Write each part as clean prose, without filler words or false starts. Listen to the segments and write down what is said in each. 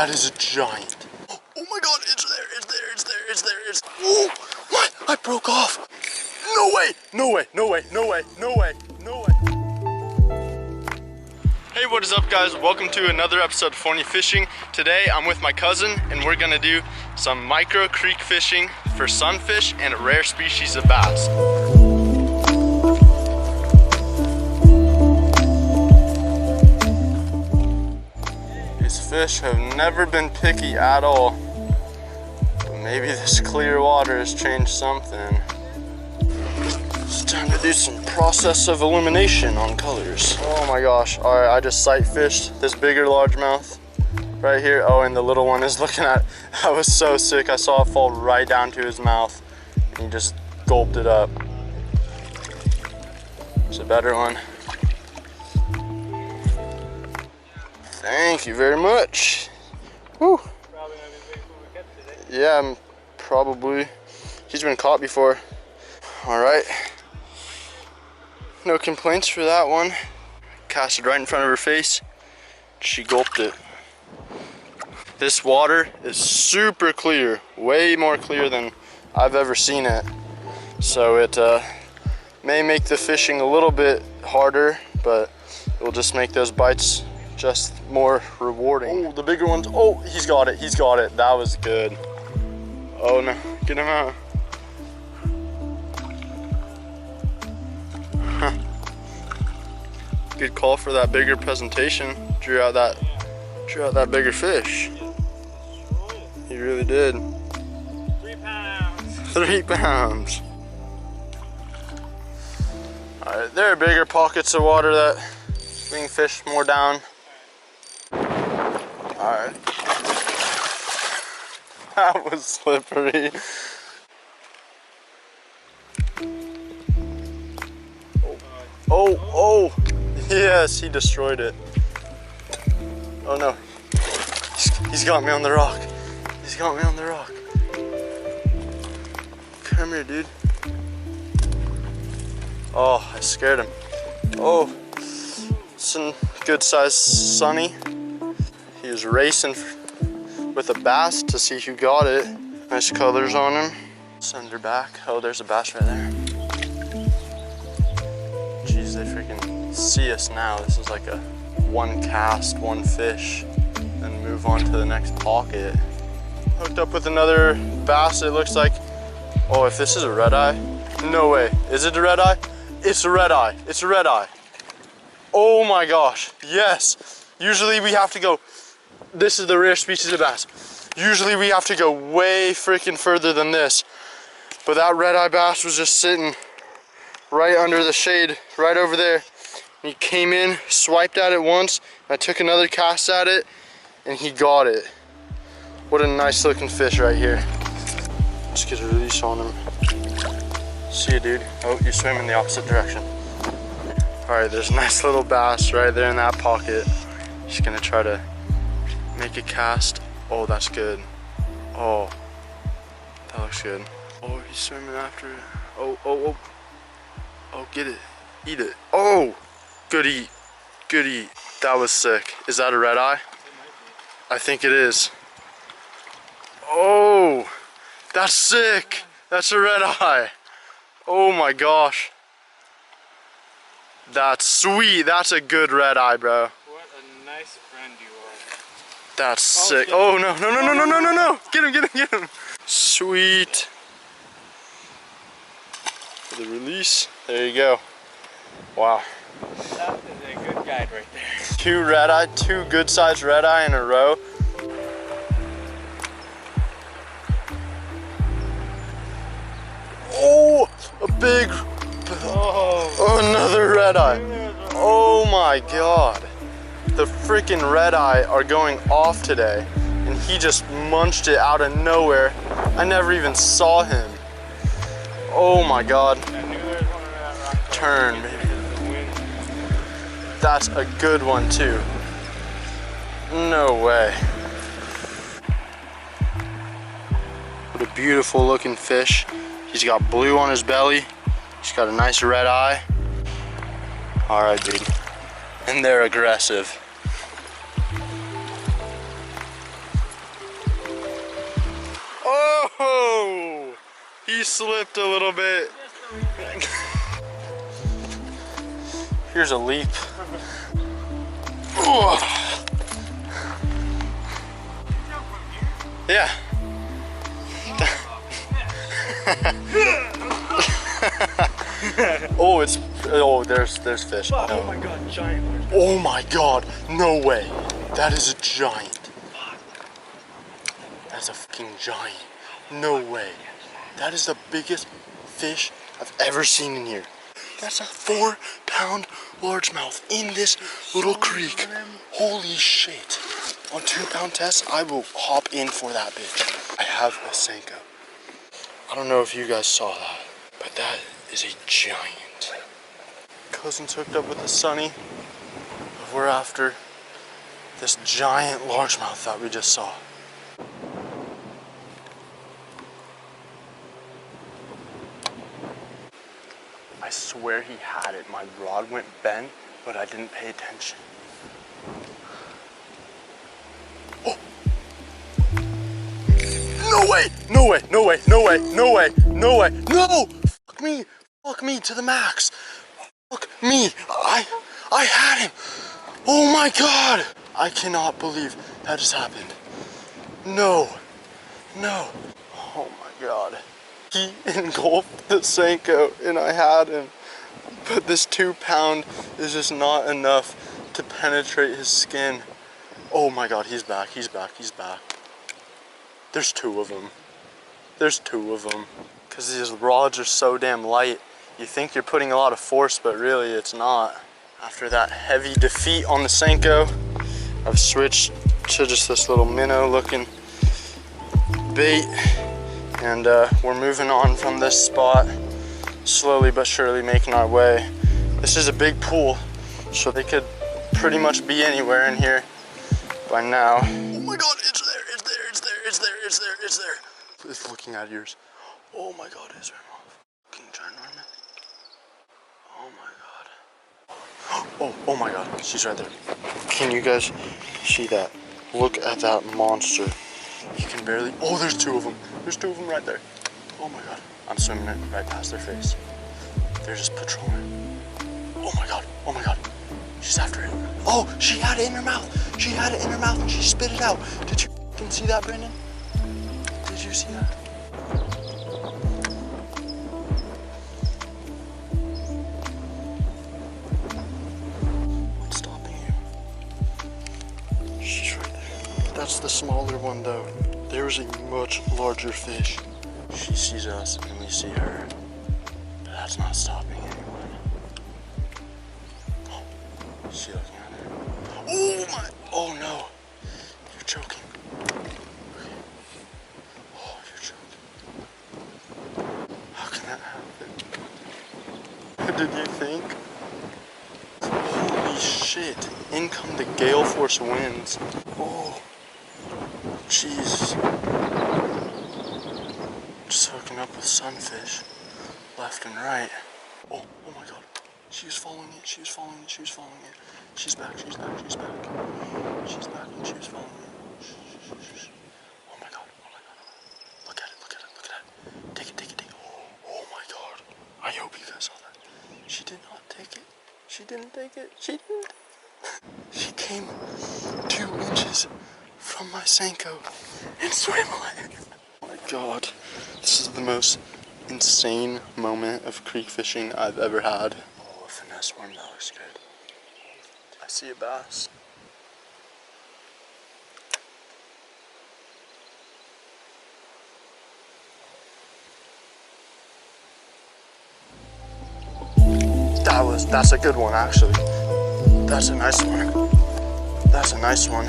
That is a giant. Oh my God, it's there, it's there, it's there, it's there, it's, oh my, I broke off. No way, no way, no way, no way, no way, no way. Hey, what is up guys? Welcome to another episode of Forney Fishing. Today I'm with my cousin and we're gonna do some micro creek fishing for sunfish and a rare species of bass. These fish have never been picky at all, but maybe this clear water has changed something. It's time to do some process of elimination on colors. Oh my gosh, all right, I just sight fished this bigger largemouth right here. Oh, and the little one is looking at, that was so sick. I saw it fall right down to his mouth and he just gulped it up. It's a better one. Thank you very much. Woo. Probably not as big as we catch today. Yeah, probably. He's been caught before. All right. No complaints for that one. Cast it right in front of her face. She gulped it. This water is super clear, way more clear than I've ever seen it. So it may make the fishing a little bit harder, but it will just make those bites just more rewarding. Oh, the bigger ones. Oh, he's got it. He's got it. That was good. Oh no, get him out. Huh. Good call for that bigger presentation. Drew out that bigger fish. He really did. 3 pounds. 3 pounds. All right, there are bigger pockets of water that we can fish more down. All right. That was slippery. Oh, yes, he destroyed it. Oh no, he's got me on the rock. He's got me on the rock. Come here, dude. Oh, I scared him. Oh, some good sized sunny. He was racing with a bass to see who got it. Nice colors on him. Send her back. Oh, there's a bass right there. Jeez, they freaking see us now. This is like a one cast, one fish, then move on to the next pocket. Hooked up with another bass, it looks like. Oh, if this is a red eye, no way. Is it a red eye? It's a red eye. It's a red eye. Oh my gosh, yes. Usually we have to go, this is the rare species of bass. Usually we have to go way freaking further than this. But that red eye bass was just sitting right under the shade, right over there. He came in, swiped at it once, I took another cast at it, and he got it. What a nice looking fish right here. Let's get a release on him. See you, dude. Oh, you swim in the opposite direction. All right, there's a nice little bass right there in that pocket. Just gonna try to make a cast. Oh, that's good. Oh, that looks good. Oh, he's swimming after it. Oh, get it, eat it. Oh, good eat, good eat. That was sick. Is that a red eye? I think it is. Oh, that's sick. That's a red eye. Oh my gosh. That's sweet. That's a good red eye, bro. What a nice friend you are. That's sick. Oh no. Get him. Sweet. For the release. There you go. Wow. That is a good guide right there. 2 red eye, 2 good sized red eye in a row. Oh, a big, oh, another red eye. Oh my God. The freaking red eye are going off today and he just munched it out of nowhere. I never even saw him. Oh my God. Turn, baby. That's a good one too. No way. What a beautiful looking fish. He's got blue on his belly. He's got a nice red eye. All right, dude. And they're aggressive. He slipped a little bit. Here's a leap. Yeah. There's fish. Oh No. my god, giant. Oh my god, no way. That is a giant. That's a fucking giant. No way. That is the biggest fish I've ever seen in here. That's a 4-pound largemouth in this little creek. Holy shit. On 2-pound test, I will hop in for that bitch. I have a Senko. I don't know if you guys saw that, but that is a giant. Cousin's hooked up with the Sunny. We're after this giant largemouth that we just saw. I swear he had it. My rod went bent, but I didn't pay attention. Oh! No way! No way! No way! No way! No way! No way! No! Fuck me! Fuck me to the max! Fuck me! I had him! Oh my god! I cannot believe that just happened. No. No. Oh my god. He engulfed the Senko and I had him. But this 2-pound is just not enough to penetrate his skin. Oh my god, he's back, he's back, he's back. There's 2 of them. There's 2 of them. Because these rods are so damn light. You think you're putting a lot of force, but really it's not. After that heavy defeat on the Senko, I've switched to just this little minnow looking bait. And we're moving on from this spot, slowly but surely making our way. This is a big pool, so they could pretty much be anywhere in here by now. Oh my god, it's there, it's there, it's there, it's there, it's there, it's there. It's looking at yours. Oh my god, is there a fucking ginormous? Oh my god. Oh my god, she's right there. Can you guys see that? Look at that monster. You can barely, oh, there's 2 of them. There's 2 of them right there. Oh my god. I'm swimming it right past their face. They're just patrolling. Oh my god. Oh my god. She's after it. Oh, she had it in her mouth. She had it in her mouth and she spit it out. Did you fucking see that, Brendan? Did you see that? What's stopping you? She's right there. That's the smaller one though. There's a much larger fish. She sees us and we see her. But that's not stopping anyone. Oh, is she looking at her? Oh my, oh no. You're choking. Okay. Oh, you're choking. How can that happen? What did you think? Holy shit. In come the gale force winds. Oh. Jeez. Just hooking up with sunfish left and right. Oh my god. She was following it, she was following it, she was following it. She's back, she's back, she's back. She's back and she was following it. Oh my god, oh my god. Look at it, look at it, look at it. Take it, take it, take it. Oh my god. I hope you guys saw that. She did not take it. She didn't take it. She didn't. She came 2 inches from my Senko and swam away. Oh my god, this is the most insane moment of creek fishing I've ever had. Oh, a finesse worm, that looks good. I see a bass. That's a good one actually. That's a nice one. That's a nice one.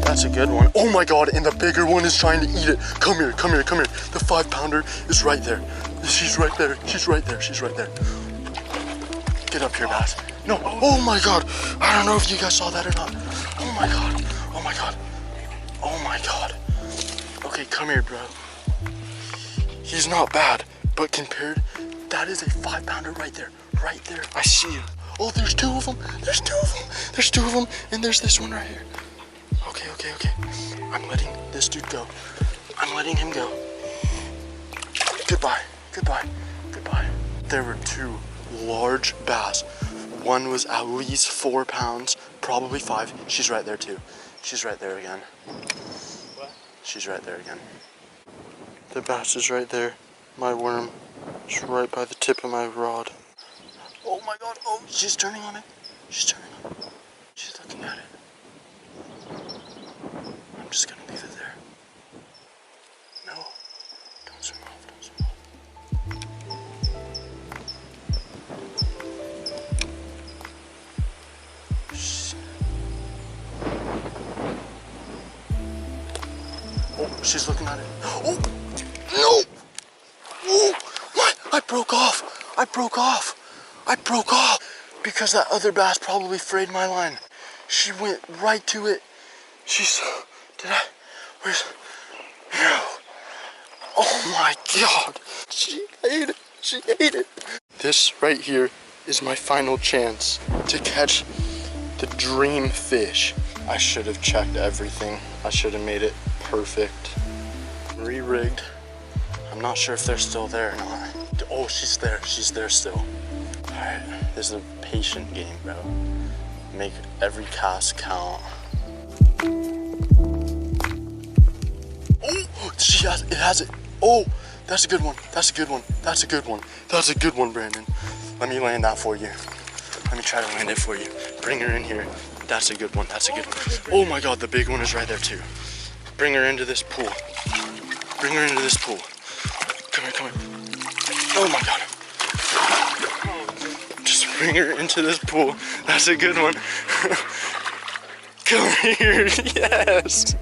That's a good one. Oh my god, and the bigger one is trying to eat it. Come here, come here, come here. The 5-pounder is right there. She's right there, she's right there, she's right there. Get up here, bass. No, oh my god. I don't know if you guys saw that or not. Oh my god, oh my god. Oh my god. Okay, come here, bro. He's not bad, but compared, that is a 5-pounder right there. Right there, I see him. Oh, there's 2 of them. There's 2 of them. There's 2 of them, and there's this one right here. Okay, okay, okay. I'm letting this dude go. I'm letting him go. Goodbye, goodbye, goodbye. There were 2 large bass. One was at least 4 pounds, probably 5. She's right there too. She's right there again. What? She's right there again. The bass is right there. My worm is right by the tip of my rod. Oh my God, oh, she's turning on it. She's turning on it. She's looking at it. I'm just gonna leave it there. No, don't swim off, don't swim off. Oh, she's looking at it. Oh, no! Oh, what? I broke off. I broke off. I broke off because that other bass probably frayed my line. She went right to it. Where's, no. Oh my God. She ate it. She ate it. This right here is my final chance to catch the dream fish. I should have checked everything. I should have made it perfect. Re-rigged. I'm not sure if they're still there or not. Oh, she's there. She's there still. Alright, this is a patient game, bro. Make every cast count. Oh, it has it. Oh, that's a good one. That's a good one. That's a good one. That's a good one, Brandon. Let me land that for you. Let me try to land it for you. Bring her in here. That's a good one. That's a good one. Oh my God, the big one is right there too. Bring her into this pool. Bring her into this pool. Come here, come here. Oh my God. Just bring her into this pool. That's a good one. Come here, yes.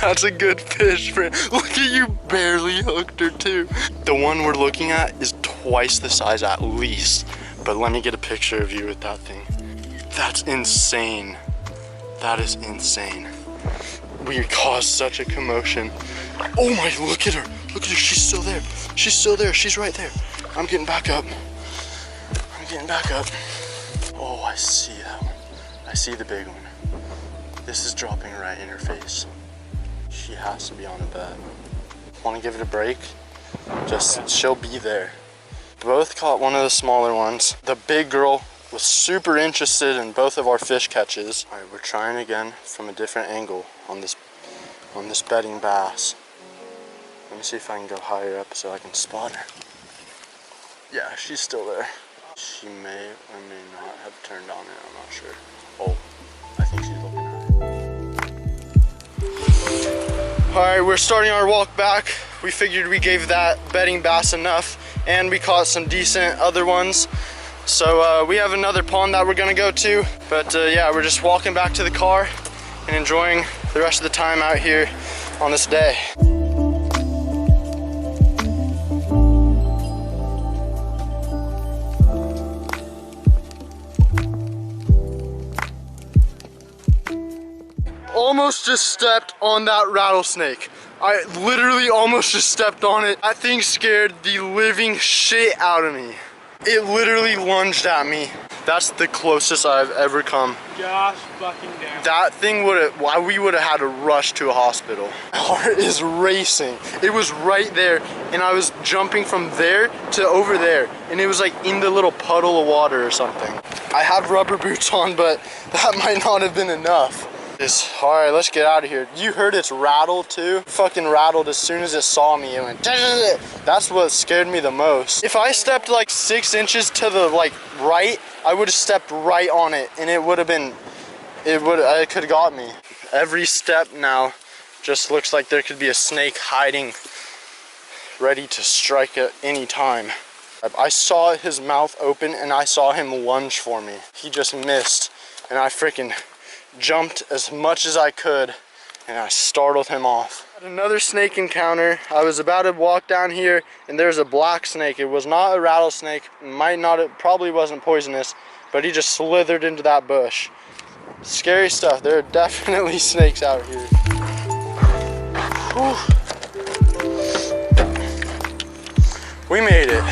That's a good fish, friend. Look at you, barely hooked her too. The one we're looking at is twice the size at least. But let me get a picture of you with that thing. That's insane. That is insane. We caused such a commotion. Oh my, look at her. Look at her, she's still there. She's still there, she's right there. I'm getting back up. I'm getting back up. Oh, I see that one. I see the big one. This is dropping right in her face. She has to be on a bed. Want to give it a break? She'll be there. Both caught one of the smaller ones. The big girl was super interested in both of our fish catches. All right, we're trying again from a different angle on this bedding bass. Let me see if I can go higher up so I can spot her. Yeah, she's still there. She may or may not have turned on it, I'm not sure. Oh, I think she's looking at it. All right, we're starting our walk back. We figured we gave that bedding bass enough, and we caught some decent other ones. So we have another pond that we're gonna go to, but yeah, we're just walking back to the car and enjoying the rest of the time out here on this day. Almost just stepped on that rattlesnake. I literally almost just stepped on it. That thing scared the living shit out of me. It literally lunged at me. That's the closest I've ever come. Gosh fucking damn. That thing we would have had to rush to a hospital. My heart is racing. It was right there, and I was jumping from there to over there, and it was like in the little puddle of water or something. I have rubber boots on, but that might not have been enough. All right, let's get out of here. You heard its rattle too? Fucking rattled as soon as it saw me. It went, that's what scared me the most. If I stepped like 6 inches to the right, I would have stepped right on it, and it would have been, it could have got me. Every step now just looks like there could be a snake hiding, ready to strike at any time. I saw his mouth open and I saw him lunge for me. He just missed, and I freaking jumped as much as I could, and I startled him off. Had another snake encounter. I was about to walk down here, and there's a black snake. It was not a rattlesnake. It probably wasn't poisonous, but he just slithered into that bush. Scary stuff. There are definitely snakes out here. Whew. We made it.